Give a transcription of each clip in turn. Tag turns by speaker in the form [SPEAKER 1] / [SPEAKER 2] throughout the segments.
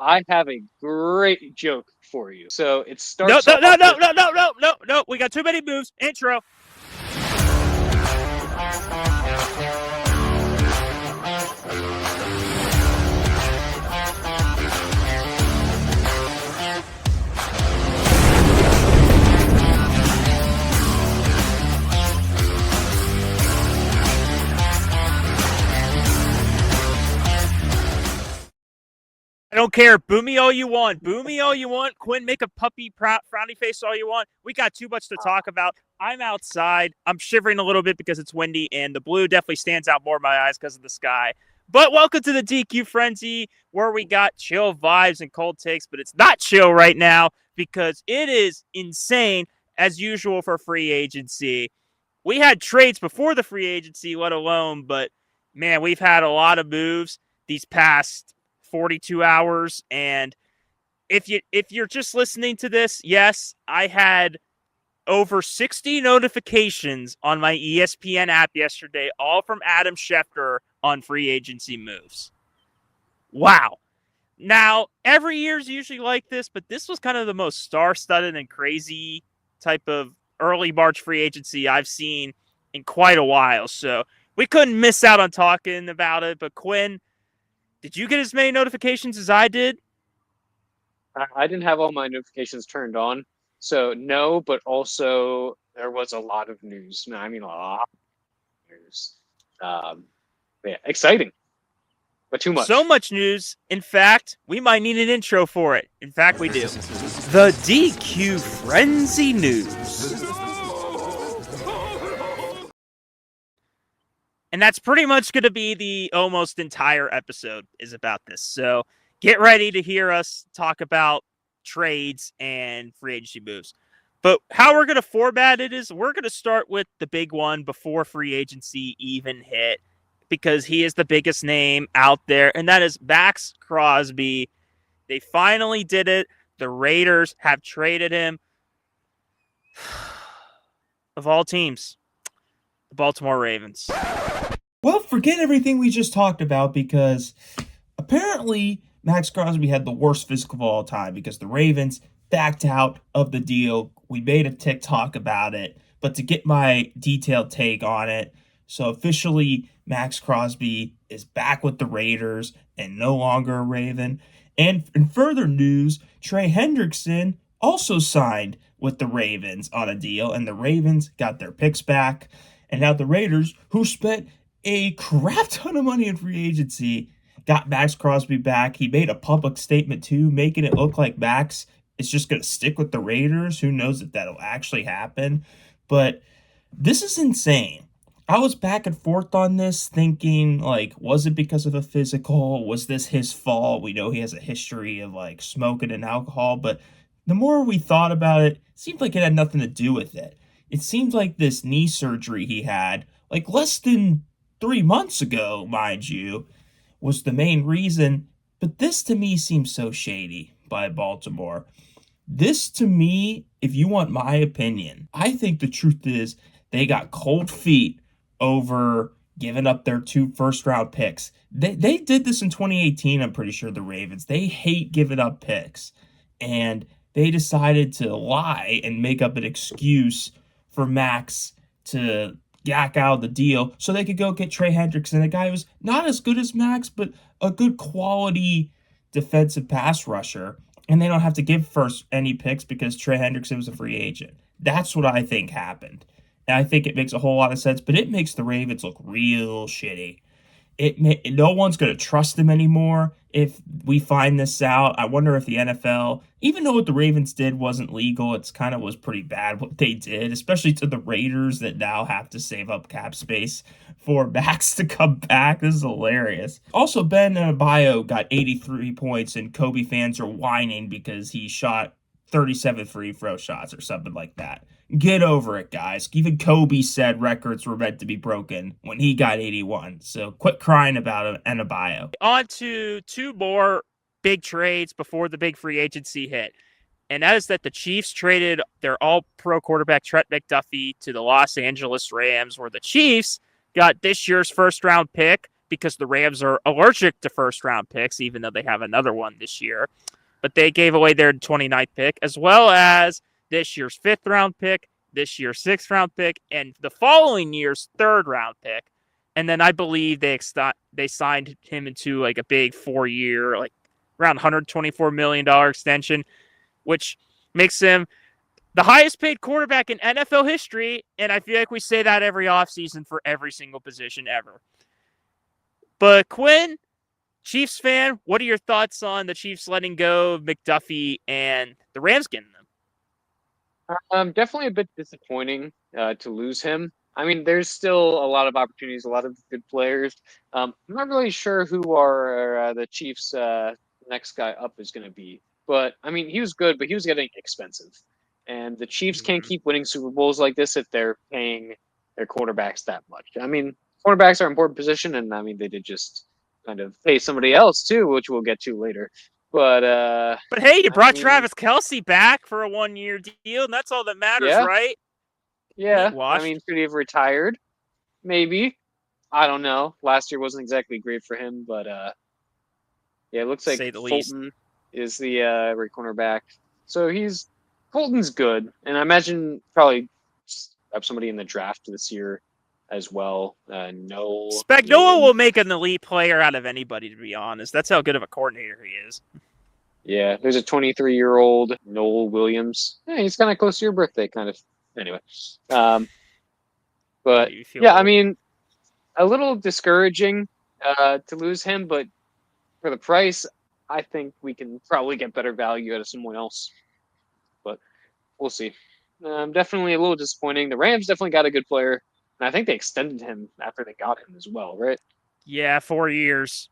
[SPEAKER 1] I have a great joke for you. So it
[SPEAKER 2] No,
[SPEAKER 1] starts
[SPEAKER 2] no, no,
[SPEAKER 1] off
[SPEAKER 2] no,
[SPEAKER 1] with
[SPEAKER 2] no, no, no, no, no. We got too many moves. Intro. I don't care. Boo me all you want. Boo me all you want. Quinn, make a puppy frowny face all you want. We got too much to talk about. I'm outside. I'm shivering a little bit because it's windy, and the blue definitely stands out more in my eyes because of the sky. But welcome to the DQ Frenzy, where we got chill vibes and cold takes, but it's not chill right now because it is insane, as usual, for free agency. We had trades before the free agency, let alone, but man, we've had a lot of moves these past 42 hours. And if you're just listening to this, yes, I had over 60 notifications on my ESPN app yesterday, all from Adam Schefter on free agency moves. Wow. Now, every year is usually like this, but this was kind of the most star-studded and crazy type of early March free agency I've seen in quite a while. So we couldn't miss out on talking about it. But Quinn, did you get as many notifications as I did?
[SPEAKER 1] I didn't have all my notifications turned on, so no, but also there was a lot of news. No, I mean a lot of news. Um, yeah, exciting, but too
[SPEAKER 2] So
[SPEAKER 1] much.
[SPEAKER 2] much news. In fact, we might need an intro for it. In fact, we do. The DQ Frenzy News. And that's pretty much going to be the almost entire episode is about this. So get ready to hear us talk about trades and free agency moves. But how we're going to format it is we're going to start with the big one before free agency even hit because he is the biggest name out there, and that is Maxx Crosby. They finally did it. The Raiders have traded him. Of all teams, the Baltimore Ravens.
[SPEAKER 3] Well, forget everything we just talked about because apparently Maxx Crosby had the worst physical of all time because the Ravens backed out of the deal. We made a TikTok about it, but to get my detailed take on it, so officially Maxx Crosby is back with the Raiders and no longer a Raven. And in further news, Trey Hendirckson also signed with the Ravens on a deal, and the Ravens got their picks back. And now the Raiders, who spent a crap ton of money in free agency, got Maxx Crosby back. He made a public statement too, making it look like Max is just going to stick with the Raiders. Who knows if that'll actually happen? But this is insane. I was back and forth on this, thinking, like, was it because of a physical? Was this his fault? We know he has a history of, like, smoking and alcohol, but the more we thought about it, it seemed like it had nothing to do with it. It seemed like this knee surgery he had, like, less than 3 months ago, mind you, was the main reason. But this to me seems so shady by Baltimore. This to me, if you want my opinion, I think the truth is they got cold feet over giving up their two first round picks. They did this in 2018, I'm pretty sure, the Ravens. They hate giving up picks. And they decided to lie and make up an excuse for Max to yak out of the deal so they could go get Trey Hendirckson, a guy who was not as good as Max, but a good quality defensive pass rusher. And they don't have to give first any picks because Trey Hendrickson was a free agent. That's what I think happened. And I think it makes a whole lot of sense, but it makes the Ravens look real shitty. No one's going to trust him anymore if we find this out. I wonder if the NFL, even though what the Ravens did wasn't legal, it's kind of was pretty bad what they did, especially to the Raiders that now have to save up cap space for Max to come back. This is hilarious. Also, Ben Adebayo got 83 points, and Kobe fans are whining because he shot 37 free throw shots or something like that. Get over it, guys. Even Kobe said records were meant to be broken when he got 81. So quit crying about it and a bio.
[SPEAKER 2] On to two more big trades before the big free agency hit. And that is that the Chiefs traded their all-pro quarterback Trent McDuffe to the Los Angeles Rams, where the Chiefs got this year's first-round pick, because the Rams are allergic to first-round picks, even though they have another one this year. But they gave away their 29th pick, as well as this year's 5th-round pick, this year's 6th-round pick, and the following year's 3rd-round pick. And then I believe they signed him into like a big 4-year, like around $124 million extension, which makes him the highest paid quarterback in NFL history. And I feel like we say that every offseason for every single position ever. But Quinn, Chiefs fan, what are your thoughts on the Chiefs letting go of McDuffe and the Rams getting them?
[SPEAKER 1] Definitely a bit disappointing to lose him. I mean, there's still a lot of opportunities, a lot of good players. I'm not really sure who the Chiefs' next guy up is going to be. But, I mean, he was good, but he was getting expensive. And the Chiefs can't keep winning Super Bowls like this if they're paying their quarterbacks that much. I mean, quarterbacks are an important position, and, I mean, they did just kind of pay somebody else, too, which we'll get to later. But
[SPEAKER 2] hey, you brought Travis Kelce back for a 1-year deal, and that's all that matters, right?
[SPEAKER 1] Yeah, I mean, could he have retired? Maybe. I don't know. Last year wasn't exactly great for him, but yeah, it looks like Fulton is the right cornerback. So Fulton's good, and I imagine probably have somebody in the draft this year as well.
[SPEAKER 2] Spagnuolo will make an elite player out of anybody, to be honest. That's how good of a coordinator he is.
[SPEAKER 1] Yeah, there's a 23-year-old Noel Williams. Yeah, he's kind of close to your birthday, kind of. Anyway, but yeah, I mean, a little discouraging to lose him, but for the price, I think we can probably get better value out of someone else. But we'll see. Definitely a little disappointing. The Rams definitely got a good player, and I think they extended him after they got him as well, right?
[SPEAKER 2] Yeah, 4 years.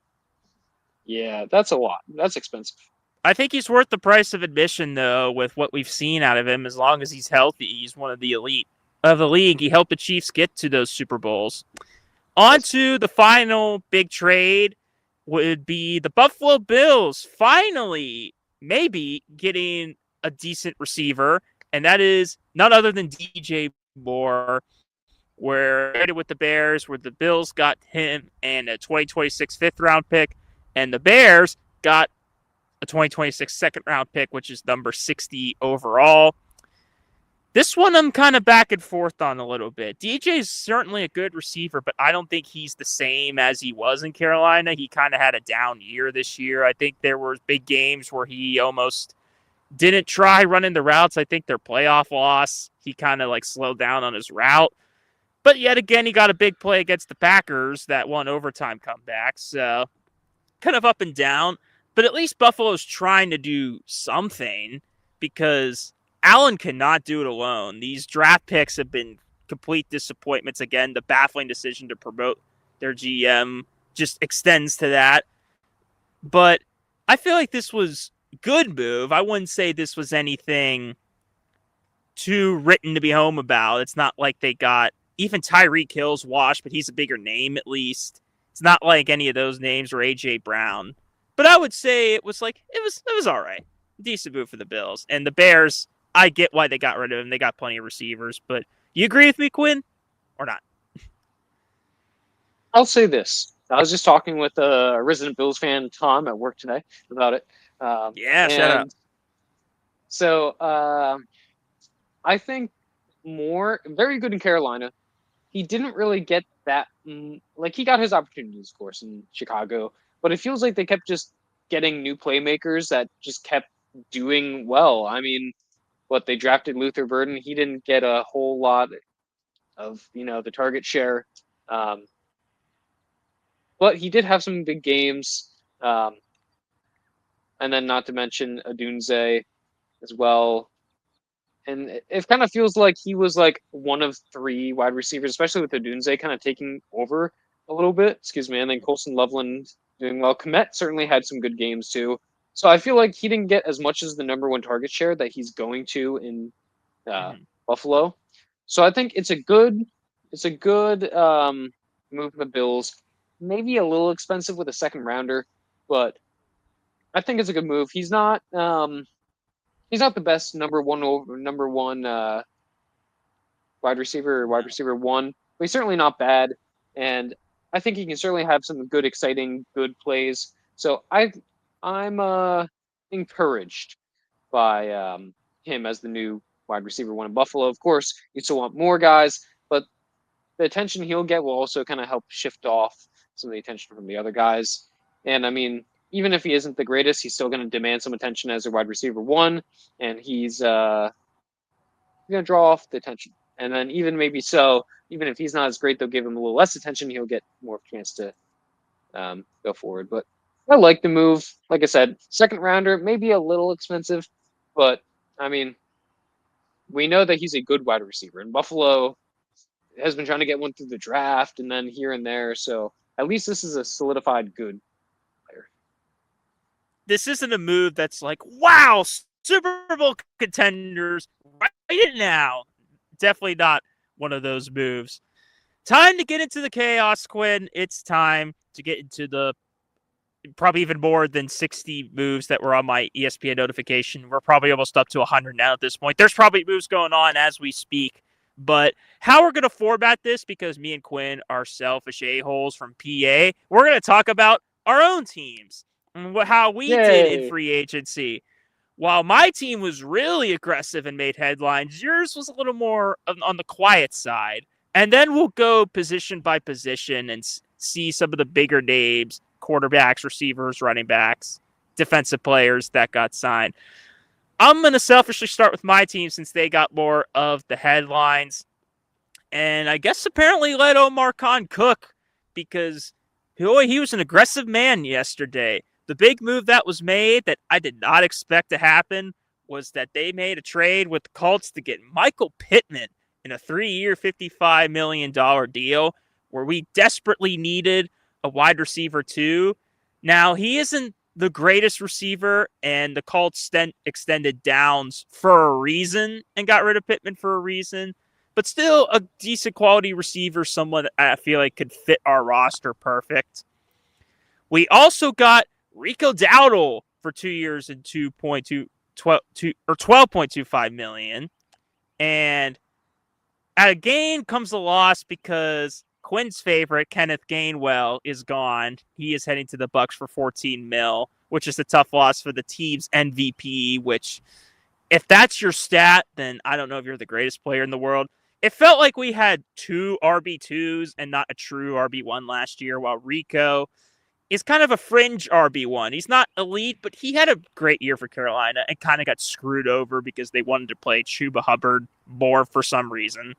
[SPEAKER 1] Yeah, that's a lot. That's expensive.
[SPEAKER 2] I think he's worth the price of admission, though, with what we've seen out of him. As long as he's healthy, he's one of the elite of the league. He helped the Chiefs get to those Super Bowls. On to the final big trade would be the Buffalo Bills finally maybe getting a decent receiver, and that is none other than DJ Moore, where traded with the Bears, where the Bills got him and a 2026 5th-round pick, and the Bears got a 2026 2nd-round pick, which is number 60 overall. This one I'm kind of back and forth on a little bit. DJ is certainly a good receiver, but I don't think he's the same as he was in Carolina. He kind of had a down year this year. I think there were big games where he almost didn't try running the routes. I think their playoff loss, he kind of like slowed down on his route. But yet again, he got a big play against the Packers that won overtime comeback. So kind of up and down. But at least Buffalo's trying to do something because Allen cannot do it alone. These draft picks have been complete disappointments. Again, the baffling decision to promote their GM just extends to that. But I feel like this was a good move. I wouldn't say this was anything too written to be home about. It's not like they got even Tyreek Hill's washed, but he's a bigger name at least. It's not like any of those names were A.J. Brown. But I would say it was all right. Decent move for the Bills. And the Bears, I get why they got rid of him. They got plenty of receivers. But you agree with me, Quinn, or not?
[SPEAKER 1] I'll say this. I was just talking with a resident Bills fan, Tom, at work today about it.
[SPEAKER 2] Shut up.
[SPEAKER 1] So I think Moore, very good in Carolina. He didn't really get that. He got his opportunities, of course, in Chicago. But it feels like they kept just getting new playmakers that just kept doing well. I mean, they drafted Luther Burden. He didn't get a whole lot of, the target share. But he did have some big games. And then not to mention Adunze as well. And it kind of feels like he was like one of 3 wide receivers, especially with Adunze kind of taking over a little bit. Excuse me. And then Colson Loveland doing well. Komet certainly had some good games too. So I feel like he didn't get as much as the number 1 target share that he's going to in Buffalo. So I think it's a good move for the Bills. Maybe a little expensive with a 2nd rounder, but I think it's a good move. He's not the best number one wide receiver or wide receiver 1, but he's certainly not bad. And I think he can certainly have some good, exciting, good plays. So I'm encouraged by him as the new wide receiver one in Buffalo. Of course, you still want more guys, but the attention he'll get will also kind of help shift off some of the attention from the other guys. And I mean, even if he isn't the greatest, he's still going to demand some attention as a wide receiver one, and he's going to draw off the attention. And then even maybe so, even if he's not as great, they'll give him a little less attention. He'll get more of a chance to go forward. But I like the move. Like I said, second rounder, maybe a little expensive, but I mean, we know that he's a good wide receiver. And Buffalo has been trying to get one through the draft and then here and there. So at least this is a solidified good player.
[SPEAKER 2] This isn't a move that's like, wow, Super Bowl contenders right now. Definitely not one of those moves. Time to get into the chaos, Quinn. It's time to get into the probably even more than 60 moves that were on my ESPN notification. We're probably almost up to 100 now at this point. There's probably moves going on as we speak. But how we're going to format this, because me and Quinn are selfish a-holes from PA, we're going to talk about our own teams and how we did in free agency. While my team was really aggressive and made headlines, yours was a little more on the quiet side. And then we'll go position by position and see some of the bigger names, quarterbacks, receivers, running backs, defensive players that got signed. I'm going to selfishly start with my team since they got more of the headlines. And I guess apparently let Omar Khan cook because he was an aggressive man yesterday. The big move that was made that I did not expect to happen was that they made a trade with the Colts to get Michael Pittman in a 3-year, $55 million deal where we desperately needed a wide receiver too. Now, he isn't the greatest receiver, and the Colts extended Downs for a reason and got rid of Pittman for a reason, but still a decent quality receiver, someone I feel like could fit our roster perfect. We also got Rico Dowdle for 2 years and $12.25 million. And at a gain comes a loss because Quinn's favorite, Kenneth Gainwell, is gone. He is heading to the Bucs for $14 million, which is a tough loss for the team's MVP, which, if that's your stat, then I don't know if you're the greatest player in the world. It felt like we had 2 RB2s and not a true RB1 last year, while Rico is kind of a fringe RB1. He's not elite, but he had a great year for Carolina and kind of got screwed over because they wanted to play Chuba Hubbard more for some reason.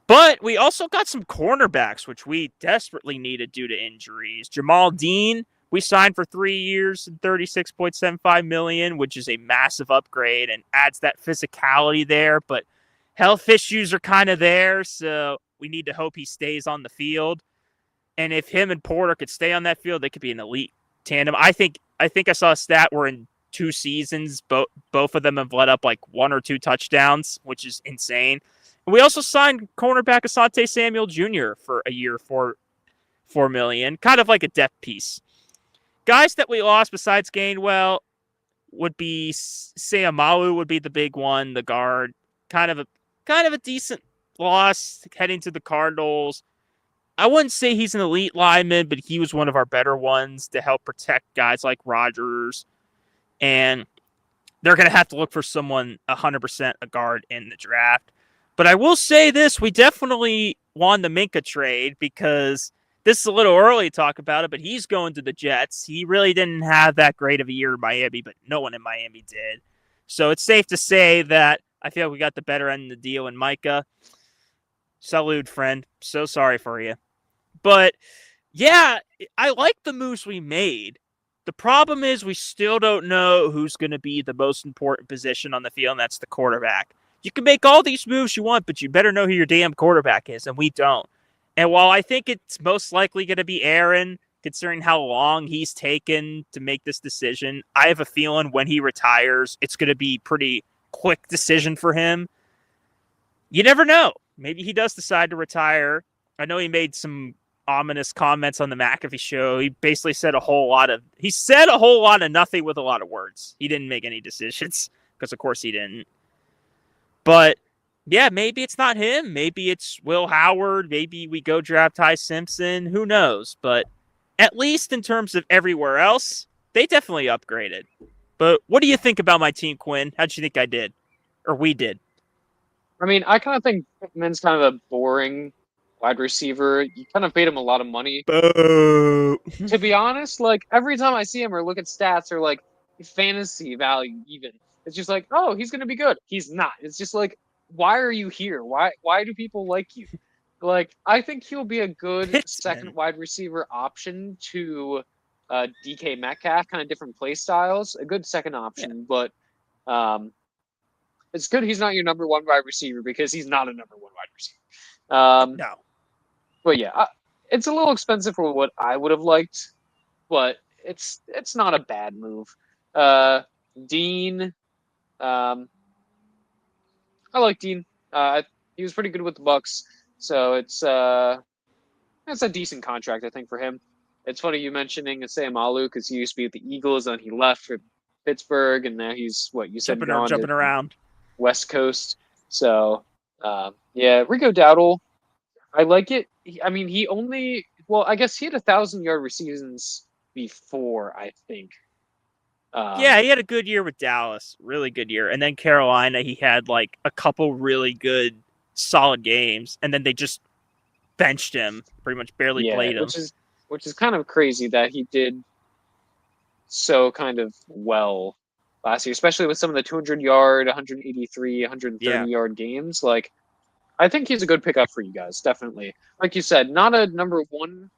[SPEAKER 2] But we also got some cornerbacks, which we desperately needed due to injuries. Jamal Dean, we signed for 3 years and $36.75 million, which is a massive upgrade and adds that physicality there. But health issues are kind of there, so we need to hope he stays on the field. And if him and Porter could stay on that field, they could be an elite tandem. I think I saw a stat where in 2 seasons, both of them have let up like 1 or 2 touchdowns, which is insane. And we also signed cornerback Asante Samuel Jr. for a year for $4 million, kind of like a depth piece. Guys that we lost besides Gainwell would be Seumalo would be the big one, the guard. Kind of a decent loss heading to the Cardinals. I wouldn't say he's an elite lineman, but he was one of our better ones to help protect guys like Rodgers. And they're going to have to look for someone 100% a guard in the draft. But I will say this, we definitely won the Minka trade because this is a little early to talk about it, but he's going to the Jets. He really didn't have that great of a year in Miami, but no one in Miami did. So it's safe to say that I feel like we got the better end of the deal in Micah. Salute, friend. So sorry for you. But, yeah, I like the moves we made. The problem is we still don't know who's going to be the most important position on the field, and that's the quarterback. You can make all these moves you want, but you better know who your damn quarterback is, and we don't. And while I think it's most likely going to be Aaron, considering how long he's taken to make this decision, I have a feeling when he retires, it's going to be a pretty quick decision for him. You never know. Maybe he does decide to retire. I know he made some ominous comments on the McAfee show. He basically said a whole lot of nothing with a lot of words. He didn't make any decisions because, of course, he didn't. But Yeah, maybe it's not him. Maybe it's Will Howard. Maybe we go draft Ty Simpson. Who knows? But at least in terms of everywhere else, they definitely upgraded. But what do you think about my team, Quinn? How'd you think I did? Or we did?
[SPEAKER 1] I mean, I kind of think Pittman's kind of a boring wide receiver. You kind of paid him a lot of money.
[SPEAKER 2] Boo.
[SPEAKER 1] To be honest, like every time I see him or look at stats or like fantasy value, even it's just like, oh, he's gonna be good. He's not. It's just like, why are you here? Why do people like you? Like, I think he'll be a good second
[SPEAKER 2] Pittman.
[SPEAKER 1] wide receiver option to DK Metcalf, kind of different play styles. A good second option, but um, it's good he's not your number one wide receiver because he's not a number one wide receiver.
[SPEAKER 2] No.
[SPEAKER 1] But yeah, it's a little expensive for what I would have liked, but it's not a bad move. Dean, um, I like Dean. He was pretty good with the Bucks, so it's a decent contract I think for him. It's funny you mentioning Sam Alu because he used to be with the Eagles and he left for Pittsburgh and now he's what you said gone
[SPEAKER 2] Jumping
[SPEAKER 1] to
[SPEAKER 2] around.
[SPEAKER 1] West Coast. So yeah, Rico Dowdle, I like it. I mean, he only I guess he had 1,000-yard seasons before, I think.
[SPEAKER 2] Yeah, he had a good year with Dallas, really good year, and then Carolina, he had like a couple really good, solid games, and then they just benched him, pretty much barely played him.
[SPEAKER 1] Which is kind of crazy that he did so kind of well last year, especially with some of the 200-yard, 183, 130-yard games. Like, I think he's a good pickup for you guys, definitely. Like you said, not a number one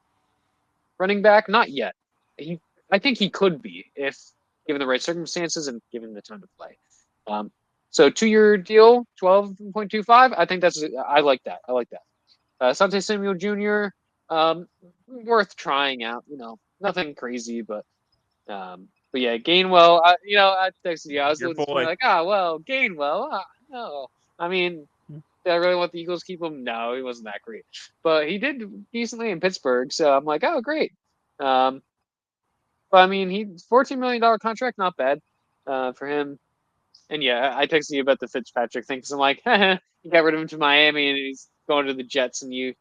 [SPEAKER 1] running back, not yet. I think he could be if given the right circumstances and given the time to play. So 2-year deal, 12.25. I think I like that. I like that. Asante Samuel Jr. Worth trying out. Nothing crazy, but yeah, Gainwell. I texted you. I was
[SPEAKER 2] Your boy.
[SPEAKER 1] like, well, Gainwell. No, I mean, did I really want the Eagles to keep him? No, he wasn't that great, but he did decently in Pittsburgh. So I'm like, oh, great. But I mean, he's $14 million contract, not bad for him. And yeah, I texted you about the Fitzpatrick thing because I'm like, you got rid of him to Miami and he's going to the Jets, and you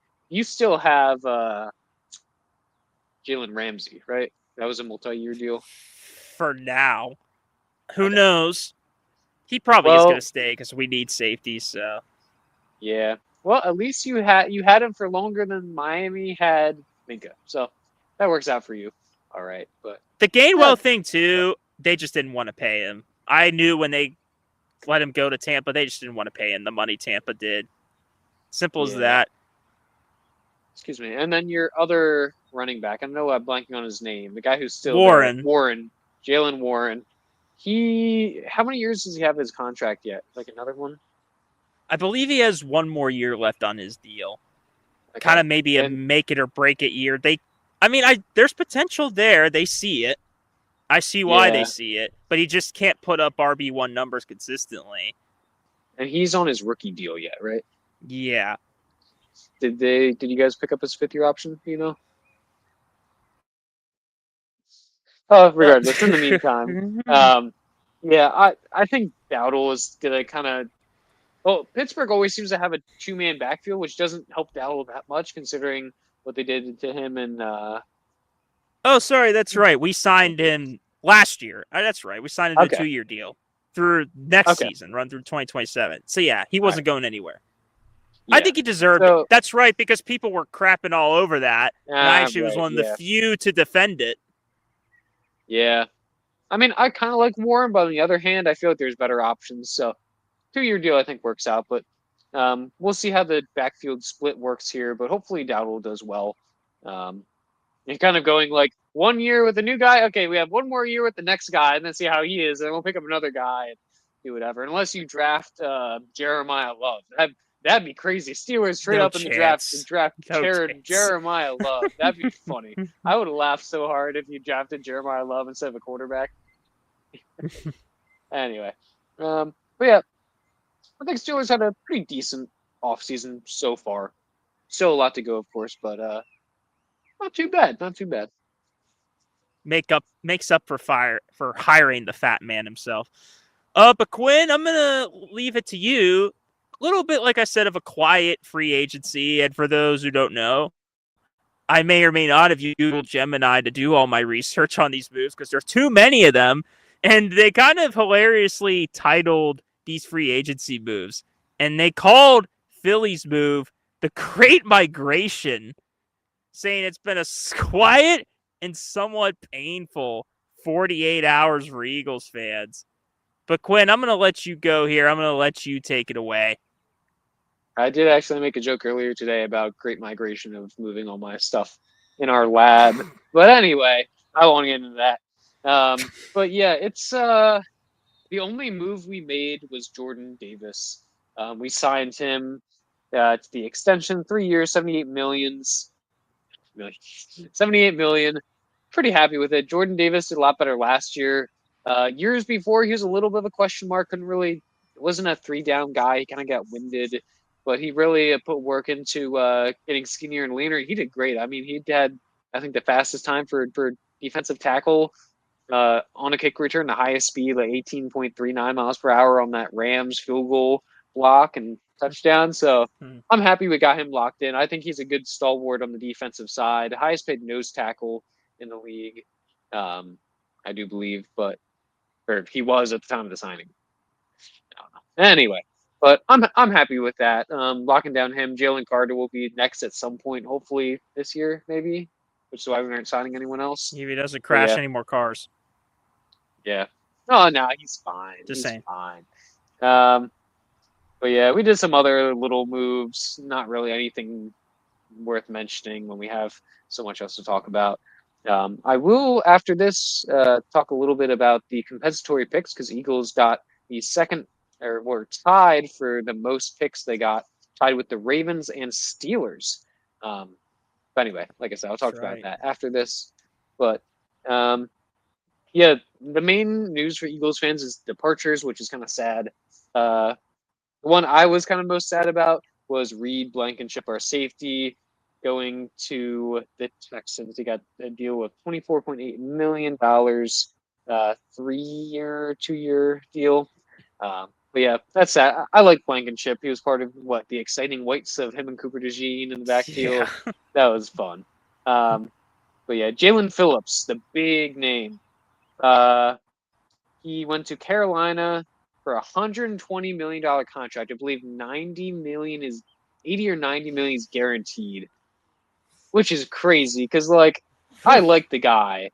[SPEAKER 1] still have Jalen Ramsey, right? That was a multi-year deal.
[SPEAKER 2] For now, who knows? He probably is going to stay because we need safety. So
[SPEAKER 1] yeah. Well, at least you had him for longer than Miami had Minka, so that works out for you. All right, but
[SPEAKER 2] the Gainwell thing too, they just didn't want to pay him. I knew when they let him go to Tampa, they just didn't want to pay him the money Tampa did. Simple as that.
[SPEAKER 1] Excuse me. And then your other running back, I know I'm blanking on his name, the guy who's still
[SPEAKER 2] Warren.
[SPEAKER 1] Jalen Warren. How many years does he have his contract yet? Like another one?
[SPEAKER 2] I believe he has one more year left on his deal. Okay. Kind of maybe a make it or break it year. There's potential there. They see it. I see why they see it, but he just can't put up RB1 numbers consistently.
[SPEAKER 1] And he's on his rookie deal yet, right?
[SPEAKER 2] Yeah.
[SPEAKER 1] Did you guys pick up his 5th-year option, Oh, regardless, in the meantime, I think Dowdle is going to kind of... Well, Pittsburgh always seems to have a 2-man backfield, which doesn't help Dowdle that much, considering what they did to him and...
[SPEAKER 2] Oh, sorry, that's right. We signed him last year. That's right. We signed him to a 2-year deal through next season, run through 2027. So, yeah, he wasn't going anywhere. Yeah. I think he deserved it. That's right, because people were crapping all over that. And I actually was one of the few to defend it.
[SPEAKER 1] Yeah. I mean, I kind of like Warren, but on the other hand, I feel like there's better options. So, 2-year deal, I think, works out. But we'll see how the backfield split works here. But hopefully Dowdle does well. You're kind of going like 1 year with a new guy. Okay, we have 1 more year with the next guy, and then see how he is, and we'll pick up another guy and do whatever. Unless you draft Jeremiah Love, that'd be crazy. Steelers straight up in the draft Jeremiah Love. That'd be funny. I would laugh so hard if you drafted Jeremiah Love instead of a quarterback. Anyway, but yeah, I think Steelers had a pretty decent offseason so far. Still a lot to go, of course, but not too bad. Not too bad.
[SPEAKER 2] Makes up for hiring the fat man himself. But Quinn, I'm gonna leave it to you. little bit, like I said, of a quiet free agency. And for those who don't know, I may or may not have used Gemini to do all my research on these moves because there's too many of them. And they kind of hilariously titled these free agency moves. And they called Philly's move the Great Migration, saying it's been a quiet and somewhat painful 48 hours for Eagles fans. But Quinn, I'm going to let you go here. I'm going to let you take it away.
[SPEAKER 1] I did actually make a joke earlier today about Great Migration of moving all my stuff in our lab. But anyway, I won't get into that. But yeah, it's the only move we made was Jordan Davis. We signed him to the extension, 3 years, 78 millions. 78 million. Pretty happy with it. Jordan Davis did a lot better last year. Years before, he was a little bit of a question mark. Wasn't a 3-down guy. He kind of got winded, but he really put work into getting skinnier and leaner. He did great. I mean, he had, I think, the fastest time for defensive tackle on a kick return, the highest speed, like 18.39 miles per hour on that Rams field goal block and touchdown. So I'm happy we got him locked in. I think he's a good stalwart on the defensive side, highest paid nose tackle in the league, I do believe, or he was at the time of the signing. I don't know. Anyway, but I'm happy with that. Locking down him. Jalen Carter will be next at some point, hopefully this year, maybe. Which is why we aren't signing anyone else.
[SPEAKER 2] If he doesn't crash any more cars.
[SPEAKER 1] Yeah. Oh no, he's fine.
[SPEAKER 2] Just saying.
[SPEAKER 1] Fine. But yeah, we did some other little moves. Not really anything worth mentioning when we have so much else to talk about. I will, after this, talk a little bit about the compensatory picks because Eagles got the second, or were tied for the most picks they got, tied with the Ravens and Steelers. But anyway, like I said, I'll talk about that after this. But yeah, the main news for Eagles fans is departures, which is kind of sad. The one I was kind of most sad about was Reed Blankenship, our safety, going to the Texans. He got a deal with $24.8 million, 3-year, 2-year deal. But yeah, that's sad. I like Blankenship. He was part of the exciting whites of him and Cooper DeJean in the backfield. Yeah. That was fun. But yeah, Jalen Phillips, the big name. He went to Carolina for $120 million contract. I believe 80 or 90 million is guaranteed, which is crazy because I like the guy,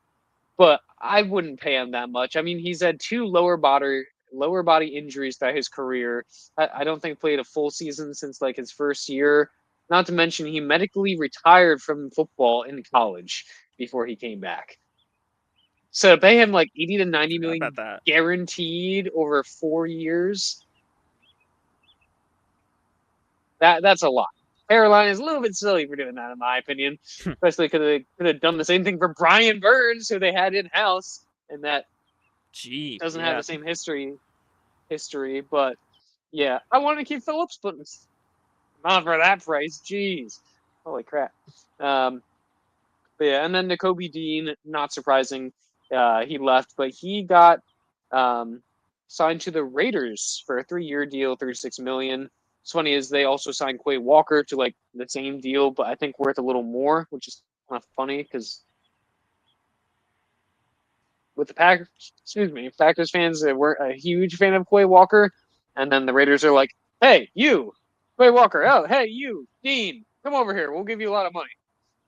[SPEAKER 1] but I wouldn't pay him that much. I mean, he's had 2 lower body injuries throughout his career. I don't think played a full season since his first year. Not to mention he medically retired from football in college before he came back. So to pay him 80 to 90 million guaranteed over 4 years, that's a lot. Carolina is a little bit silly for doing that, in my opinion. Especially because they could have done the same thing for Brian Burns, who they had in house, and that doesn't have the same history. But yeah, I want to keep Phillips, but not for that price. Jeez, holy crap. But yeah, and then Nakobe Dean, not surprising. He left, but he got signed to the Raiders for a 3-year deal, $36 million. What's funny is they also signed Quay Walker to the same deal, but I think worth a little more, which is kind of funny because with the Packers fans weren't a huge fan of Quay Walker, and then the Raiders are like, "Hey, you, Quay Walker! Oh, hey, you, Dean, come over here. We'll give you a lot of money."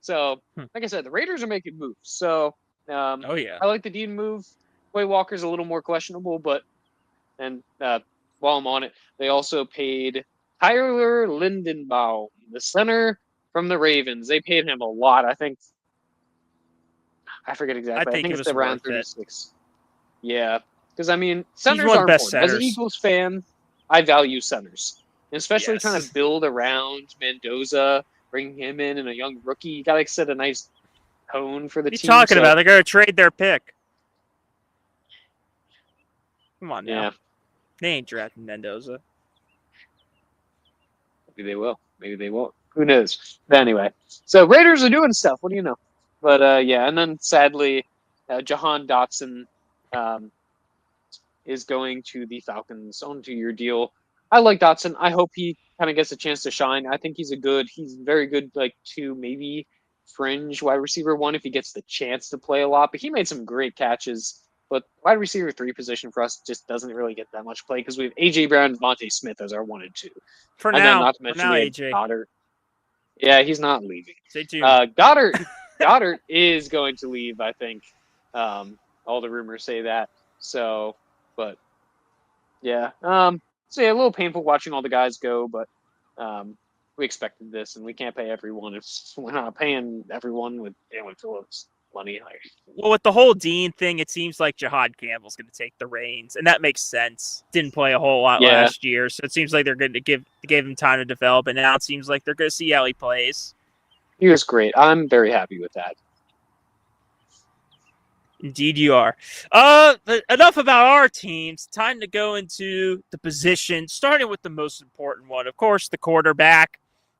[SPEAKER 1] So, like I said, the Raiders are making moves. So, I like the Dean move. Quay Walker's a little more questionable, but while I'm on it, they also paid Tyler Lindenbaum, the center from the Ravens. They paid him a lot. I think I forget exactly. I think it's around 36. Yeah, because I mean, centers are important. As an Eagles fan, I value centers, especially trying to build around Mendoza, bringing him in a young rookie. You got to set a nice tone for the team.
[SPEAKER 2] What are you talking about? They're going to trade their pick. Come on now. Yeah. They ain't drafting Mendoza.
[SPEAKER 1] Maybe they will. Maybe they won't. Who knows? But anyway, so Raiders are doing stuff. What do you know? But yeah, and then sadly, Jahan Dotson is going to the Falcons on a 2-year deal. I like Dotson. I hope he kind of gets a chance to shine. I think he's very good, like 2, maybe fringe wide receiver 1 if he gets the chance to play a lot. But he made some great catches. But wide receiver 3 position for us just doesn't really get that much play because we have AJ Brown and Devontae Smith as our 1 and 2. And then not to mention we have
[SPEAKER 2] AJ.
[SPEAKER 1] Goddard. Yeah, he's not leaving.
[SPEAKER 2] Stay tuned.
[SPEAKER 1] Goddard is going to leave, I think. All the rumors say that. So, but yeah. So yeah, a little painful watching all the guys go, but we expected this, and we can't pay everyone if we're not paying everyone with Jalen Phillips money.
[SPEAKER 2] Well, with the whole Dean thing, it seems like Jahad Campbell's going to take the reins, and that makes sense. Didn't play a whole lot last year, so it seems like they're going to give him time to develop, and now it seems like they're going to see how he plays.
[SPEAKER 1] He was great. I'm very happy with that.
[SPEAKER 2] Indeed you are. Enough about our teams. Time to go into the position, starting with the most important one, of course, the quarterback.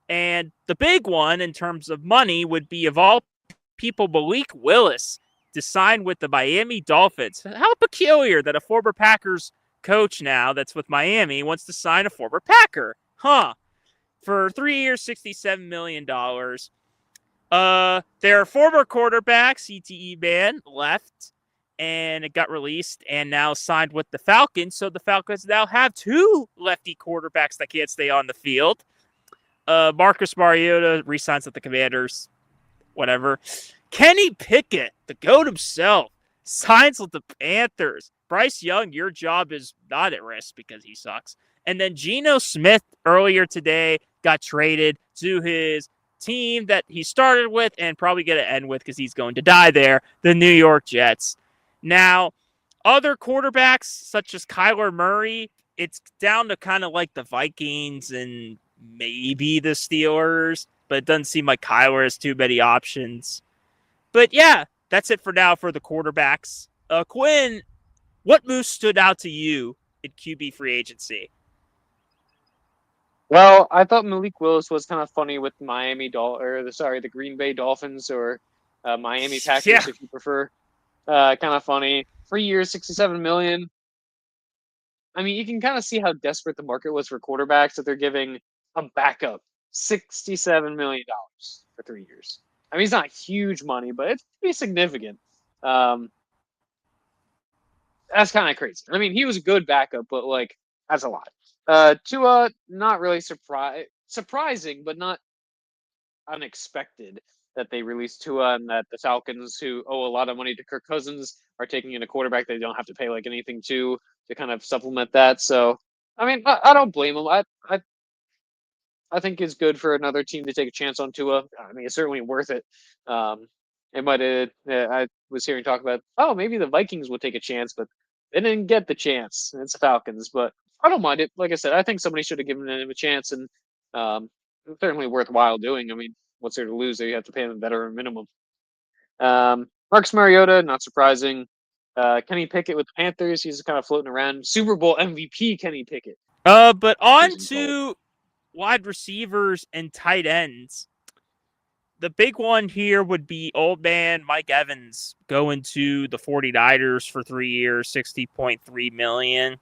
[SPEAKER 2] And the big one in terms of money would be, of all people, Malik Willis to sign with the Miami Dolphins. How peculiar that a former Packers coach now that's with Miami wants to sign a former Packer. For 3 years, $67 million. Their former quarterback, CTE man, left and it got released and now signed with the Falcons. So the Falcons now have 2 lefty quarterbacks that can't stay on the field. Marcus Mariota re-signs with the Commanders. Whatever. Kenny Pickett, the GOAT himself, signs with the Panthers. Bryce Young, your job is not at risk because he sucks. And then Geno Smith earlier today got traded to his team that he started with and probably going to end with because he's going to die there, the New York Jets. Now, other quarterbacks such as Kyler Murray, it's down to kind of like the Vikings and maybe the Steelers, but it doesn't seem like Kyler has too many options. But yeah, that's it for now for the quarterbacks. Quinn, what moves stood out to you in QB free agency?
[SPEAKER 1] Well, I thought Malik Willis was kind of funny with the Green Bay Dolphins or Miami Packers, if you prefer. Kind of funny. 3 years, $67 million. I mean, you can kind of see how desperate the market was for quarterbacks that they're giving a backup $67 million for 3 years. I mean, it's not huge money, but it's pretty significant. That's kind of crazy. I mean, he was a good backup, but that's a lot. Tua, not really surprising, but not unexpected that they released Tua and that the Falcons, who owe a lot of money to Kirk Cousins, are taking in a quarterback they don't have to pay anything to kind of supplement that. So, I mean, I don't blame them. I think it's good for another team to take a chance on Tua. I mean, it's certainly worth it. It might have. I was hearing talk about, maybe the Vikings will take a chance, but they didn't get the chance. It's the Falcons, but I don't mind it. Like I said, I think somebody should have given him a chance, and it's certainly worthwhile doing. I mean, what's there to lose? You have to pay them a better minimum. Marcus Mariota, not surprising. Kenny Pickett with the Panthers, he's kind of floating around. Super Bowl MVP Kenny Pickett.
[SPEAKER 2] But on to wide receivers and tight ends. The big one here would be old man Mike Evans going to the 49ers for 3 years, $60.3 million.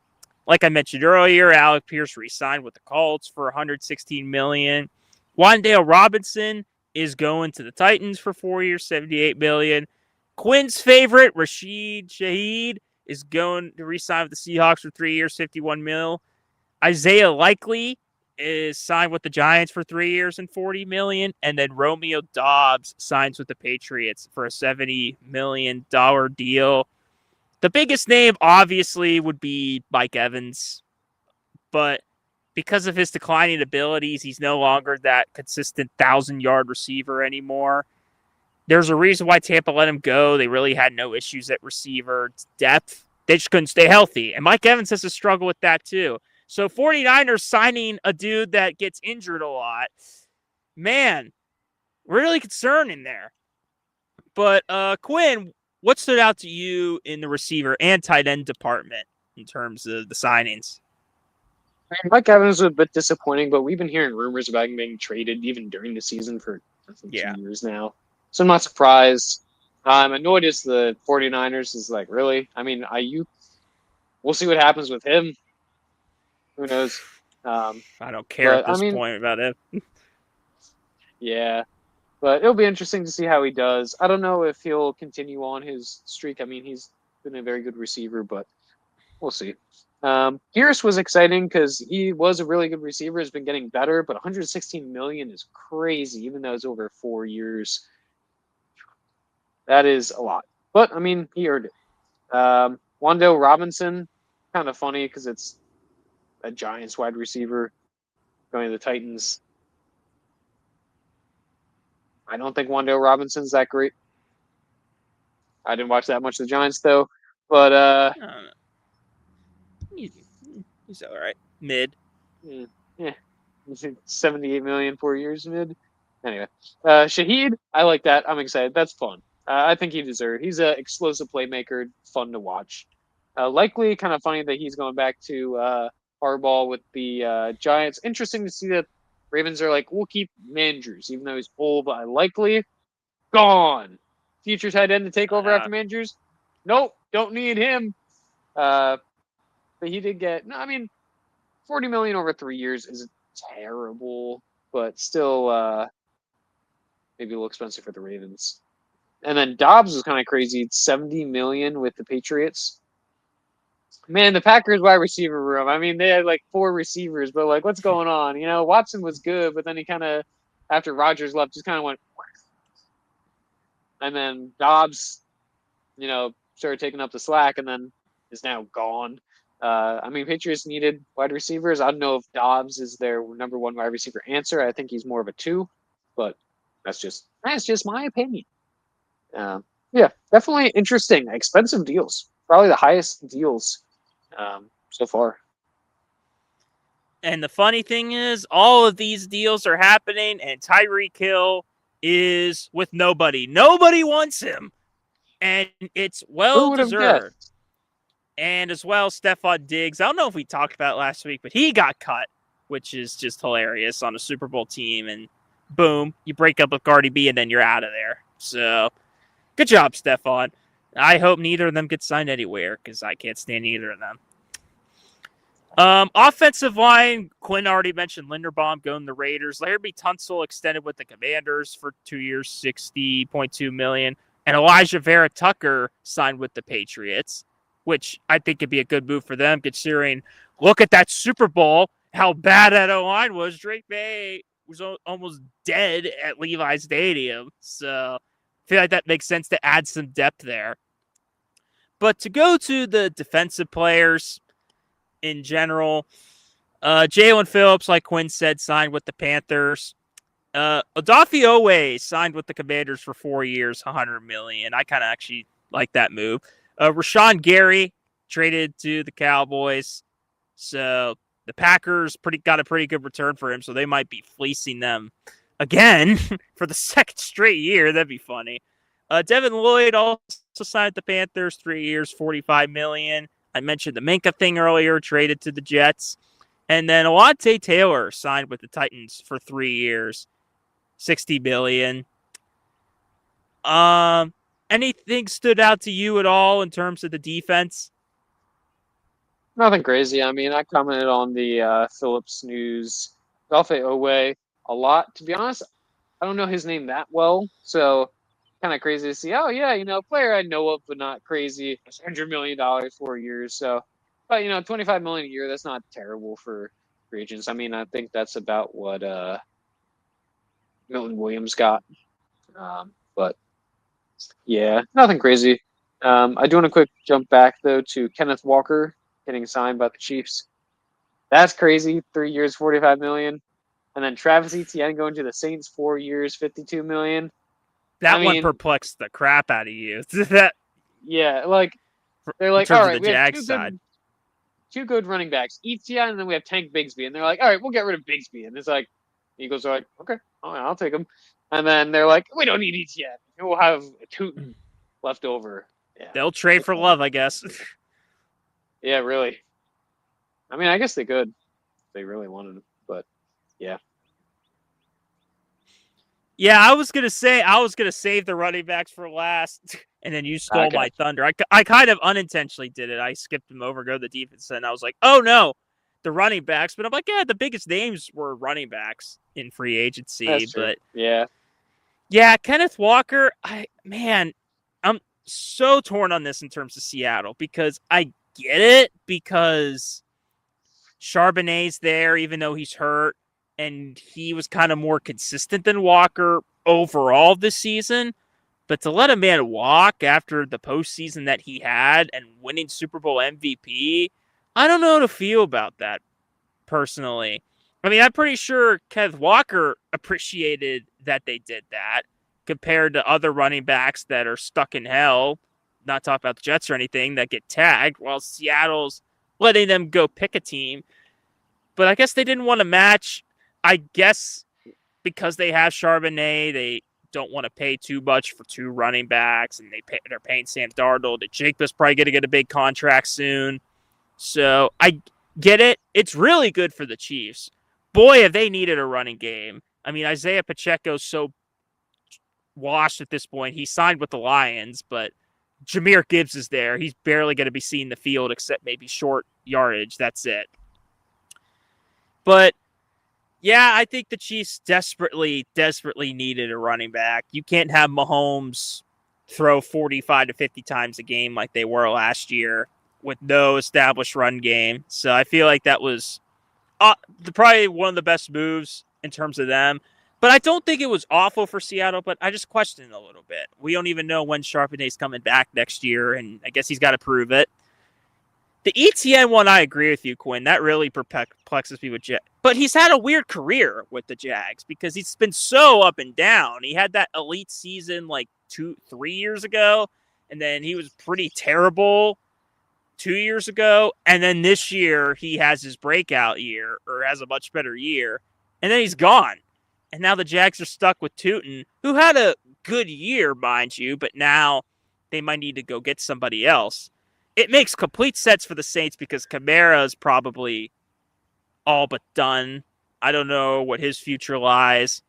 [SPEAKER 2] Like I mentioned earlier, Alec Pierce re-signed with the Colts for $116 million. Wan'Dale Robinson is going to the Titans for 4 years, $78 million. Quinn's favorite, Rashid Shaheed, is going to re-sign with the Seahawks for 3 years, $51 million. Isaiah Likely is signed with the Giants for 3 years and $40 million. And then Romeo Doubs signs with the Patriots for a $70 million deal. The biggest name, obviously, would be Mike Evans. But because of his declining abilities, he's no longer that consistent 1,000-yard receiver anymore. There's a reason why Tampa let him go. They really had no issues at receiver. It's depth. They just couldn't stay healthy. And Mike Evans has to struggle with that, too. So 49ers signing a dude that gets injured a lot. Man, really concerning there. But, Quinn, what stood out to you in the receiver and tight end department in terms of the signings?
[SPEAKER 1] Mike Evans was a bit disappointing, but we've been hearing rumors about him being traded even during the season for 2 years now. So I'm not surprised. I'm annoyed as the 49ers is really? I mean, we'll see what happens with him. Who knows?
[SPEAKER 2] I don't care at
[SPEAKER 1] But, I
[SPEAKER 2] this
[SPEAKER 1] mean,
[SPEAKER 2] point about it.
[SPEAKER 1] yeah. But it'll be interesting to see how he does. I don't know if he'll continue on his streak. I mean, he's been a very good receiver, but we'll see. Pierce was exciting because he was a really good receiver. Has been getting better, but 116 million is crazy, even though it's over 4 years. That is a lot. But I mean, he earned it. Wando Robinson, kind of funny because it's a Giants wide receiver going to the Titans. I don't think Wando Robinson's that great. I didn't watch that much of the Giants though, but
[SPEAKER 2] I don't know. He's all right. Mid.
[SPEAKER 1] yeah, 78 million 4 years mid. Anyway, Shaheed, I like that. I'm excited. That's fun. I think he deserved. He's an explosive playmaker, fun to watch. Likely, kind of funny that he's going back to Harbaugh with the Giants. Interesting to see that Ravens are like, we'll keep Mandrews, even though he's old. But likely gone. Future tight end to take over after Mandrews. Nope, don't need him. But he did get. No, I mean, 40 million over 3 years isn't terrible, but still maybe a little expensive for the Ravens. And then Dobbs was kind of crazy. 70 million with the Patriots. Man, the Packers wide receiver room. I mean, they had like 4 receivers, but like, what's going on? You know, Watson was good, but then he kind of, after Rodgers left, just kind of went. And then Dobbs, started taking up the slack, and then is now gone. I mean, Patriots needed wide receivers. I don't know if Dobbs is their number one wide receiver answer. I think he's more of a 2, but that's just my opinion. Yeah, definitely interesting. Expensive deals. Probably the highest deals so far.
[SPEAKER 2] And the funny thing is, all of these deals are happening, and Tyreek Hill is with nobody. Nobody wants him. And it's well deserved. And as well, Stephon Diggs. I don't know if we talked about it last week, but he got cut, which is just hilarious on a Super Bowl team. And boom, you break up with Cardi B, and then you're out of there. So good job, Stephon. I hope neither of them get signed anywhere because I can't stand either of them. Offensive line, Quinn already mentioned Linderbaum going to the Raiders. Larry Tunsil extended with the Commanders for 2 years, $60.2 million. And Elijah Vera Tucker signed with the Patriots, which I think could be a good move for them, considering, look at that Super Bowl, how bad that O-line was. Drake May was almost dead at Levi Stadium. So I feel like that makes sense to add some depth there. But to go to the defensive players in general, Jalen Phillips, like Quinn said, signed with the Panthers. Odafe Owe signed with the Commanders for 4 years, $100 million. I kind of actually like that move. Rashawn Gary traded to the Cowboys. So the Packers got a pretty good return for him, so they might be fleecing them again for the second straight year. That'd be funny. Devin Lloyd also signed the Panthers, 3 years, $45 million. I mentioned the Minka thing earlier, traded to the Jets. And then Alontae Taylor signed with the Titans for 3 years, $60 million. Anything stood out to you at all in terms of the defense?
[SPEAKER 1] Nothing crazy. I mean, I commented on the Phillips news. Odafe Owe a lot. To be honest, I don't know his name that well, so kind of crazy to see. Oh yeah, player I know of, but not crazy. It's $100 million 4 years. So, but $25 million a year. That's not terrible for free agents. I mean, I think that's about what Milton Williams got. But yeah, nothing crazy. I do want to quick jump back though to Kenneth Walker getting signed by the Chiefs. That's crazy. 3 years, $45 million. And then Travis Etienne going to the Saints, 4 years, $52 million.
[SPEAKER 2] That one perplexed the crap out of you.
[SPEAKER 1] Yeah, like they're like, all right, we have two good running backs, Etienne, and then we have Tank Bigsby, and they're like, all right, we'll get rid of Bigsby, and it's like Eagles are like, okay, I'll take him, and then they're like, we don't need Etienne, we'll have Tootin left over. Yeah,
[SPEAKER 2] they'll trade for Love, I guess.
[SPEAKER 1] Yeah, really. I mean, I guess they could, if they really wanted him, but yeah.
[SPEAKER 2] Yeah, I was gonna save the running backs for last, and then you stole my thunder. I kind of unintentionally did it. I skipped him over, go to the defense, and I was like, oh no, the running backs, but I'm like, yeah, the biggest names were running backs in free agency.
[SPEAKER 1] That's true.
[SPEAKER 2] But
[SPEAKER 1] yeah,
[SPEAKER 2] Kenneth Walker, I'm so torn on this in terms of Seattle because I get it because Charbonnet's there, even though he's hurt, and he was kind of more consistent than Walker overall this season. But to let a man walk after the postseason that he had and winning Super Bowl MVP, I don't know how to feel about that personally. I mean, I'm pretty sure Kenneth Walker appreciated that they did that compared to other running backs that are stuck in hell, not talking about the Jets or anything, that get tagged while Seattle's letting them go pick a team. But I guess they didn't want to match. I guess because they have Charbonnet, they don't want to pay too much for two running backs, and they're paying Sam Darnold. Jacob's probably going to get a big contract soon. So I get it. It's really good for the Chiefs. Boy, have they needed a running game. I mean, Isaiah Pacheco's so washed at this point. He signed with the Lions, but Jahmyr Gibbs is there. He's barely going to be seeing the field except maybe short yardage. That's it. But yeah, I think the Chiefs desperately needed a running back. You can't have Mahomes throw 45 to 50 times a game like they were last year with no established run game. So I feel like that was probably one of the best moves in terms of them. But I don't think it was awful for Seattle, but I just question it a little bit. We don't even know when Charbonnet's coming back next year, and I guess he's got to prove it. The ETN one, I agree with you, Quinn. That really perplexes me with Jags. But he's had a weird career with the Jags because he's been so up and down. He had that elite season like 3 years ago, and then he was pretty terrible 2 years ago. And then this year, he has his breakout year, or has a much better year, and then he's gone. And now the Jags are stuck with Tootin, who had a good year, mind you, but now they might need to go get somebody else. It makes complete sense for the Saints because Kamara is probably all but done. I don't know what his future lies.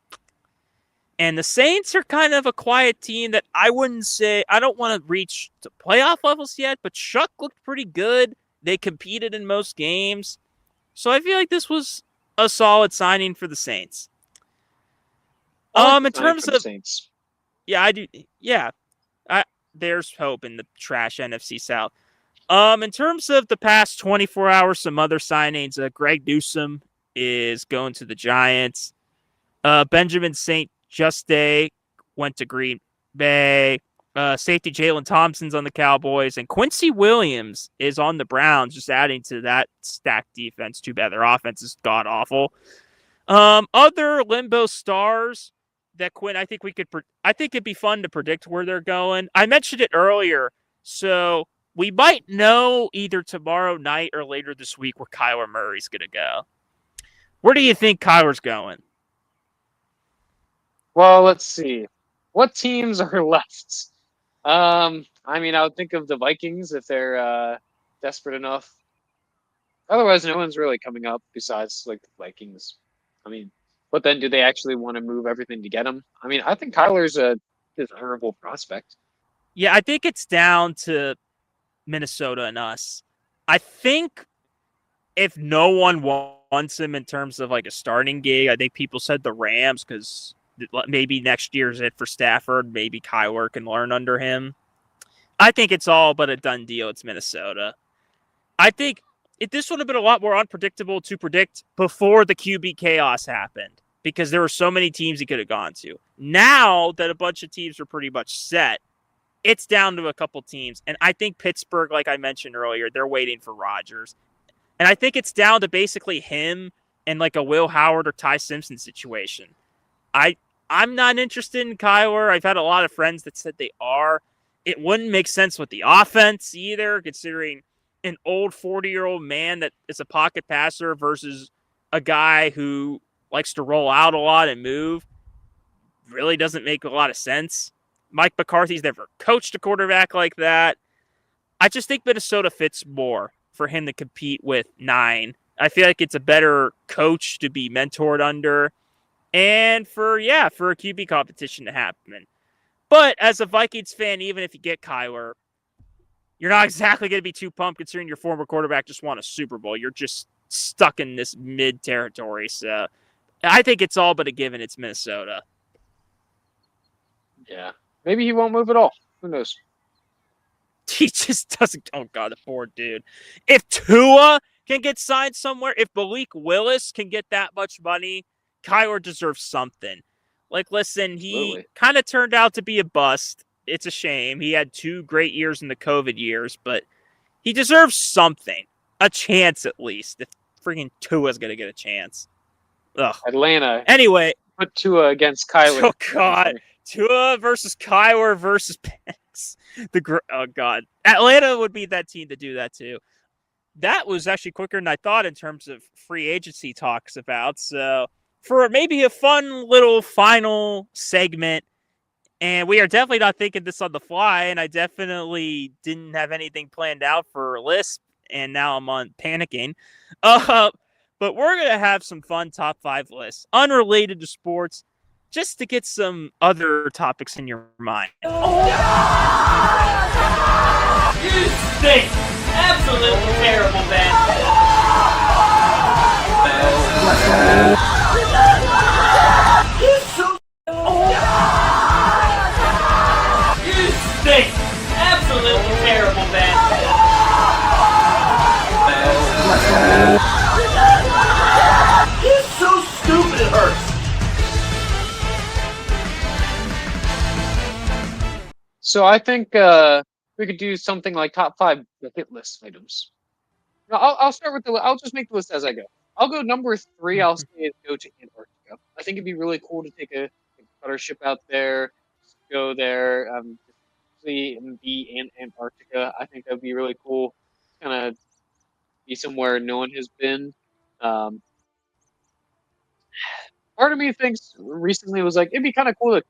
[SPEAKER 2] And the Saints are kind of a quiet team that I wouldn't say, I don't want to reach to playoff levels yet, but Chuck looked pretty good. They competed in most games. So I feel like this was a solid signing for the Saints. In terms of
[SPEAKER 1] Saints.
[SPEAKER 2] Yeah, I do. Yeah. There's hope in the trash NFC South. In terms of the past 24 hours, some other signings. Greg Newsome is going to the Giants. Benjamin St. Juste went to Green Bay. Safety Jalen Thompson's on the Cowboys. And Quincy Williams is on the Browns, just adding to that stacked defense. Too bad their offense is god-awful. Other limbo stars that Quinn, I think it'd be fun to predict where they're going. I mentioned it earlier, so we might know either tomorrow night or later this week where Kyler Murray's going to go. Where do you think Kyler's going?
[SPEAKER 1] Well, let's see. What teams are left? I mean, I would think of the Vikings if they're desperate enough. Otherwise, no one's really coming up besides like the Vikings. I mean, but then do they actually want to move everything to get him? I mean, I think Kyler's a desirable prospect.
[SPEAKER 2] Yeah, I think it's down to Minnesota and us. I think if no one wants him in terms of like a starting gig, I think people said the Rams because maybe next year's it for Stafford. Maybe Kyler can learn under him. I think it's all but a done deal. It's Minnesota. I think this would have been a lot more unpredictable to predict before the QB chaos happened because there were so many teams he could have gone to. Now that a bunch of teams are pretty much set, it's down to a couple teams. And I think Pittsburgh, like I mentioned earlier, they're waiting for Rodgers. And I think it's down to basically him and like a Will Howard or Ty Simpson situation. I'm not interested in Kyler. I've had a lot of friends that said they are. It wouldn't make sense with the offense either, considering an old 40-year-old man that is a pocket passer versus a guy who likes to roll out a lot and move. Really doesn't make a lot of sense. Mike McCarthy's never coached a quarterback like that. I just think Minnesota fits more for him to compete with 9. I feel like it's a better coach to be mentored under and for a QB competition to happen. But as a Vikings fan, even if you get Kyler, you're not exactly going to be too pumped considering your former quarterback just won a Super Bowl. You're just stuck in this mid territory. So I think it's all but a given. It's Minnesota.
[SPEAKER 1] Yeah. Maybe he won't move at all. Who knows?
[SPEAKER 2] He just doesn't. Oh, God, the poor dude. If Tua can get signed somewhere, if Malik Willis can get that much money, Kyler deserves something. Like, listen, he kind of turned out to be a bust. It's a shame. He had 2 great years in the COVID years, but he deserves something. A chance, at least. If freaking Tua's going to get a chance. Ugh.
[SPEAKER 1] Atlanta.
[SPEAKER 2] Anyway.
[SPEAKER 1] Put Tua against Kyler.
[SPEAKER 2] Oh, God. Tua versus Kyler versus Penix. Oh, God. Atlanta would be that team to do that, too. That was actually quicker than I thought in terms of free agency talks about. So, for maybe a fun little final segment, and we are definitely not thinking this on the fly, and I definitely didn't have anything planned out for Lisp, and now I'm on panicking. But we're going to have some fun top 5 lists, unrelated to sports, just to get some other topics in your mind.
[SPEAKER 4] You stink! Absolutely terrible, man. You stink! Absolutely terrible, man. You're so stupid it hurts.
[SPEAKER 1] So I think we could do something like top 5 hit list items. No, I'll start with I'll just make the list as I go. I'll go number 3. I'll say is go to Antarctica. I think it'd be really cool to take a cutter ship out there, go there, see and be in Antarctica. I think that'd be really cool. Kind of be somewhere no one has been. Part of me thinks recently was like it'd be kind of cool to.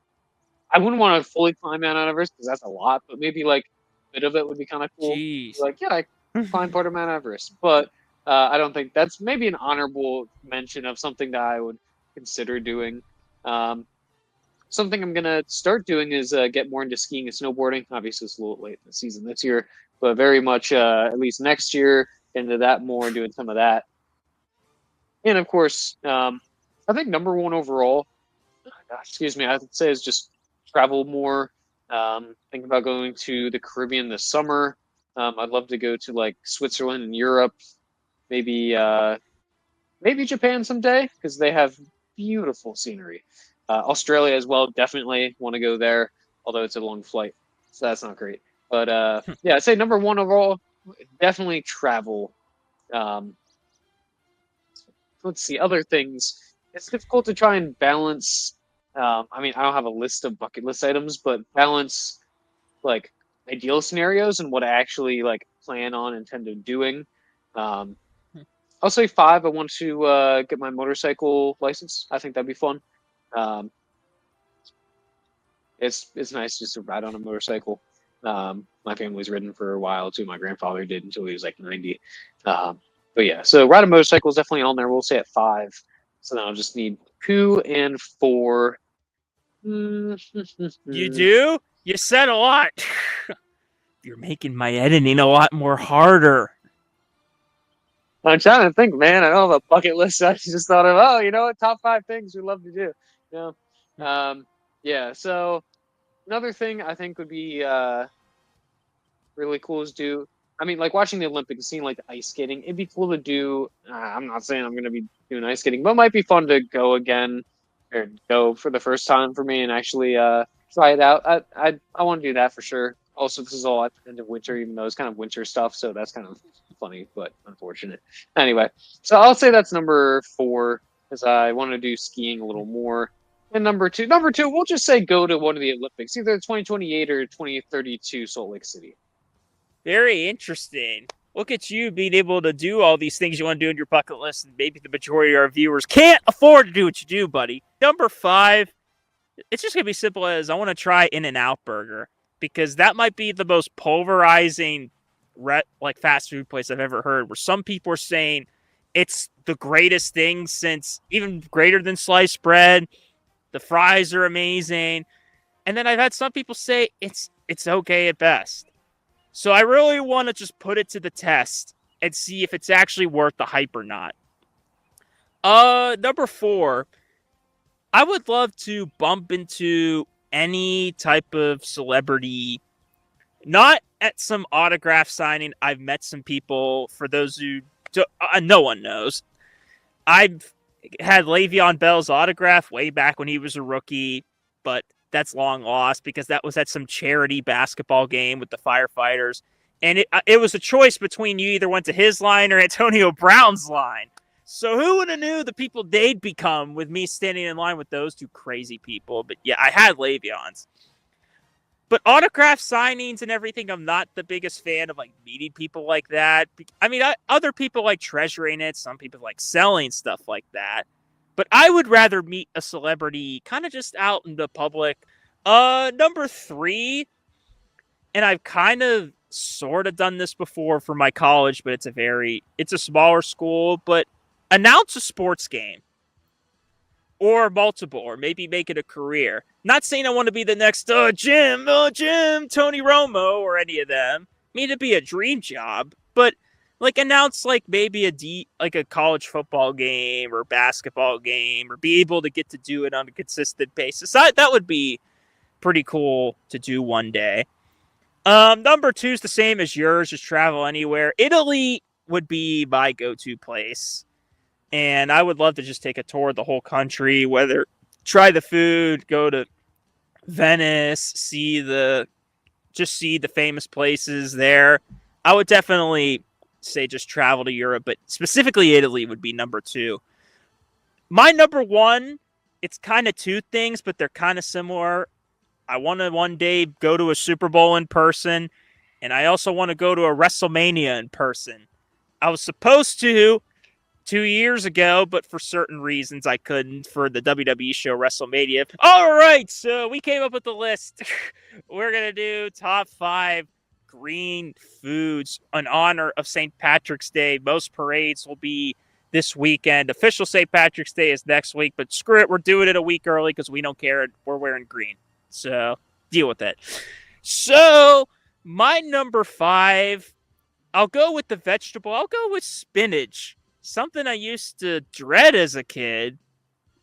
[SPEAKER 1] I wouldn't want to fully climb Mount Everest because that's a lot, but maybe like a bit of it would be kind of cool. Like, yeah, I climb part of Mount Everest, but I don't think that's maybe an honorable mention of something that I would consider doing. Something I'm gonna start doing is get more into skiing and snowboarding. Obviously, it's a little late in the season this year, but very much at least next year into that more, doing some of that. And of course, I think number 1 overall, excuse me, I would say is just travel more. Think about going to the Caribbean this summer. I'd love to go to like Switzerland and Europe, maybe Japan someday because they have beautiful scenery. Australia as well, definitely want to go there, although it's a long flight, so that's not great. But yeah, I'd say number 1 overall, definitely travel. Let's see, other things. It's difficult to try and balance. I mean, I don't have a list of bucket list items, but balance like ideal scenarios and what I actually like plan on intended doing. I'll say 5. I want to get my motorcycle license. I think that'd be fun. It's nice just to ride on a motorcycle. My family's ridden for a while too. My grandfather did until he was like 90. But yeah, so ride a motorcycle is definitely on there. We'll say at 5. So then I'll just need 2 and 4.
[SPEAKER 2] You do? You said a lot. You're making my editing a lot more harder.
[SPEAKER 1] I'm trying to think, man. I don't have a bucket list. I just thought of, top 5 things we love to do. Yeah. So another thing I think would be really cool is like watching the Olympics, seeing like the ice skating. It'd be cool to do. I'm not saying I'm going to be doing ice skating, but it might be fun to go again or go for the first time for me and actually try it out. I want to do that for sure. Also, this is all at the end of winter, even though it's kind of winter stuff, so that's kind of funny, but unfortunate. Anyway, so I'll say that's number 4, because I want to do skiing a little more. And number two, we'll just say go to one of the Olympics, either 2028 or 2032 Salt Lake City.
[SPEAKER 2] Very interesting. Look at you being able to do all these things you want to do in your bucket list, and maybe the majority of our viewers can't afford to do what you do, buddy. Number 5, it's just going to be simple as I want to try In-N-Out Burger, because that might be the most pulverizing fast food place I've ever heard, where some people are saying it's the greatest thing since, even greater than sliced bread. The fries are amazing. And then I've had some people say it's okay at best. So I really want to just put it to the test and see if it's actually worth the hype or not. Number 4, I would love to bump into any type of celebrity, not at some autograph signing. I've met some people, for those who no one knows. I've had Le'Veon Bell's autograph way back when he was a rookie, but that's long lost because that was at some charity basketball game with the firefighters. And it was a choice between you either went to his line or Antonio Brown's line. So who would have knew the people they'd become with me standing in line with those two crazy people? But yeah, I had Le'Veon's. But autograph signings and everything, I'm not the biggest fan of, like, meeting people like that. I mean, other people like treasuring it. Some people like selling stuff like that. But I would rather meet a celebrity kind of just out in the public. Number 3, and I've kind of sort of done this before for my college, but it's a smaller school, but announce a sports game. Or multiple, or maybe make it a career. Not saying I want to be the next Jim, Tony Romo, or any of them. I mean, it'd be a dream job, but like announce like maybe a college football game or basketball game, or be able to get to do it on a consistent basis. That would be pretty cool to do one day. Number 2 is the same as yours, just travel anywhere. Italy would be my go-to place. And I would love to just take a tour of the whole country, whether try the food, go to Venice, see the famous places there. I would definitely say just travel to Europe, but specifically Italy would be number 2. My number 1, it's kind of 2 things, but they're kind of similar. I want to one day go to a Super Bowl in person, and I also want to go to a WrestleMania in person. I was supposed to 2 years ago, but for certain reasons I couldn't for the WWE show WrestleMania. All right, so we came up with the list. We're going to do top 5 green foods in honor of St. Patrick's Day. Most parades will be this weekend. Official St. Patrick's Day is next week, but screw it. We're doing it a week early because we don't care. We're wearing green. So deal with it. So my number 5, I'll go with the vegetable. I'll go with spinach. Something I used to dread as a kid,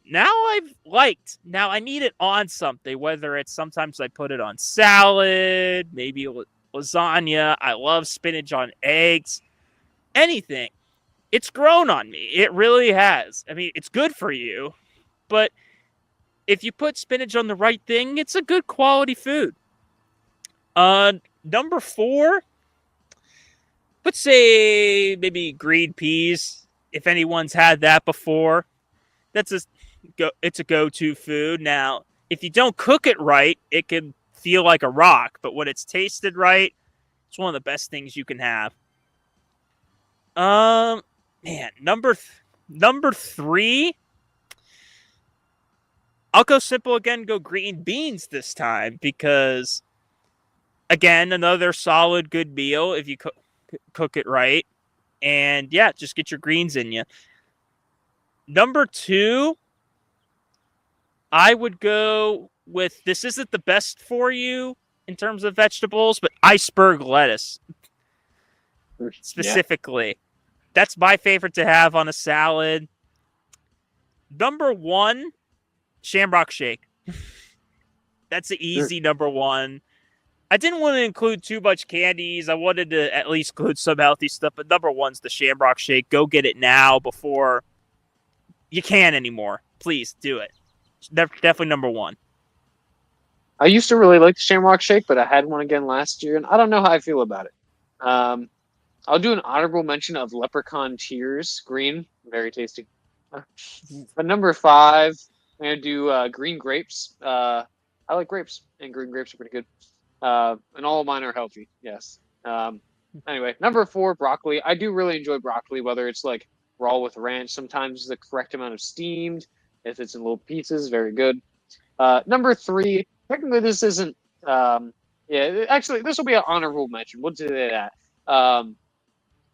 [SPEAKER 2] now I've liked. Now I need it on something, whether it's sometimes I put it on salad, maybe lasagna. I love spinach on eggs, anything. It's grown on me. It really has. I mean, it's good for you, but if you put spinach on the right thing, it's a good quality food. Number 4, let's say maybe green peas. If anyone's had that before, it's a go-to food. Now, if you don't cook it right, it can feel like a rock, but when it's tasted right, it's one of the best things you can have. Number 3, I'll go simple again, go green beans this time, because again, another solid good meal if you cook it right. And yeah, just get your greens in you. Number 2, I would go with, this isn't the best for you in terms of vegetables, but iceberg lettuce specifically. Yeah. That's my favorite to have on a salad. Number 1, Shamrock Shake. That's the easy number 1. I didn't want to include too much candies. I wanted to at least include some healthy stuff, but number 1's the Shamrock Shake. Go get it now before you can anymore. Please do it. Definitely number 1.
[SPEAKER 1] I used to really like the Shamrock Shake, but I had one again last year, and I don't know how I feel about it. I'll do an honorable mention of Leprechaun Tears Green. Very tasty. But number 5, I'm going to do green grapes. I like grapes, and green grapes are pretty good. And all of mine are healthy, yes. Anyway, number 4, broccoli. I do really enjoy broccoli, whether it's like raw with ranch, sometimes the correct amount of steamed. If it's in little pieces, very good. Number 3, technically this isn't, actually this will be an honorable mention. We'll do that.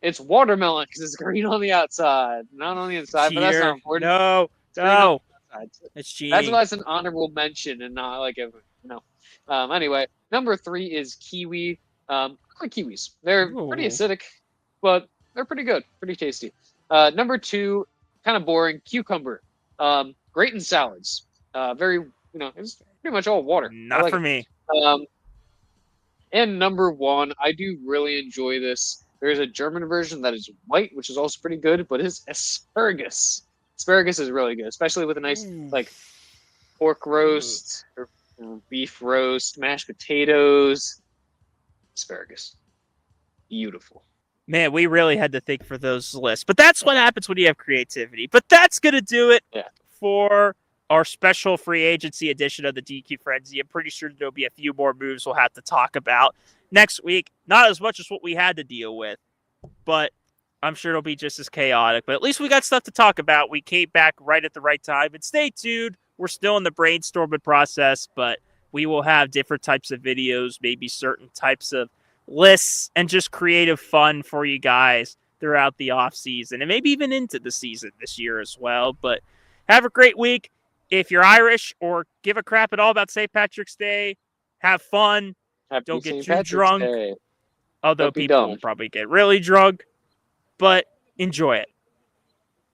[SPEAKER 1] It's watermelon because it's green on the outside, not on the inside, but that's not important.
[SPEAKER 2] No. It's cheating.
[SPEAKER 1] That's why it's an honorable mention and not like anyway, number 3 is kiwi. I like kiwis. They're pretty acidic, but they're pretty good, pretty tasty. Number 2, kind of boring, cucumber. Great in salads. Very, it's pretty much all water.
[SPEAKER 2] Not for me.
[SPEAKER 1] And number 1, I do really enjoy this. There's a German version that is white, which is also pretty good, but it's asparagus. Asparagus is really good, especially with a nice like pork roast or beef roast, mashed potatoes. Asparagus. Beautiful.
[SPEAKER 2] Man, we really had to think for those lists. But that's what happens when you have creativity. But that's going to do it for our special free agency edition of the DQ Frenzy. I'm pretty sure there'll be a few more moves we'll have to talk about next week. Not as much as what we had to deal with, but I'm sure it'll be just as chaotic. But at least we got stuff to talk about. We came back right at the right time. And stay tuned. We're still in the brainstorming process, but we will have different types of videos, maybe certain types of lists, and just creative fun for you guys throughout the off season and maybe even into the season this year as well. But have a great week. If you're Irish or give a crap at all about St. Patrick's Day, have fun. Don't get too drunk. Although people will probably get really drunk, but enjoy it.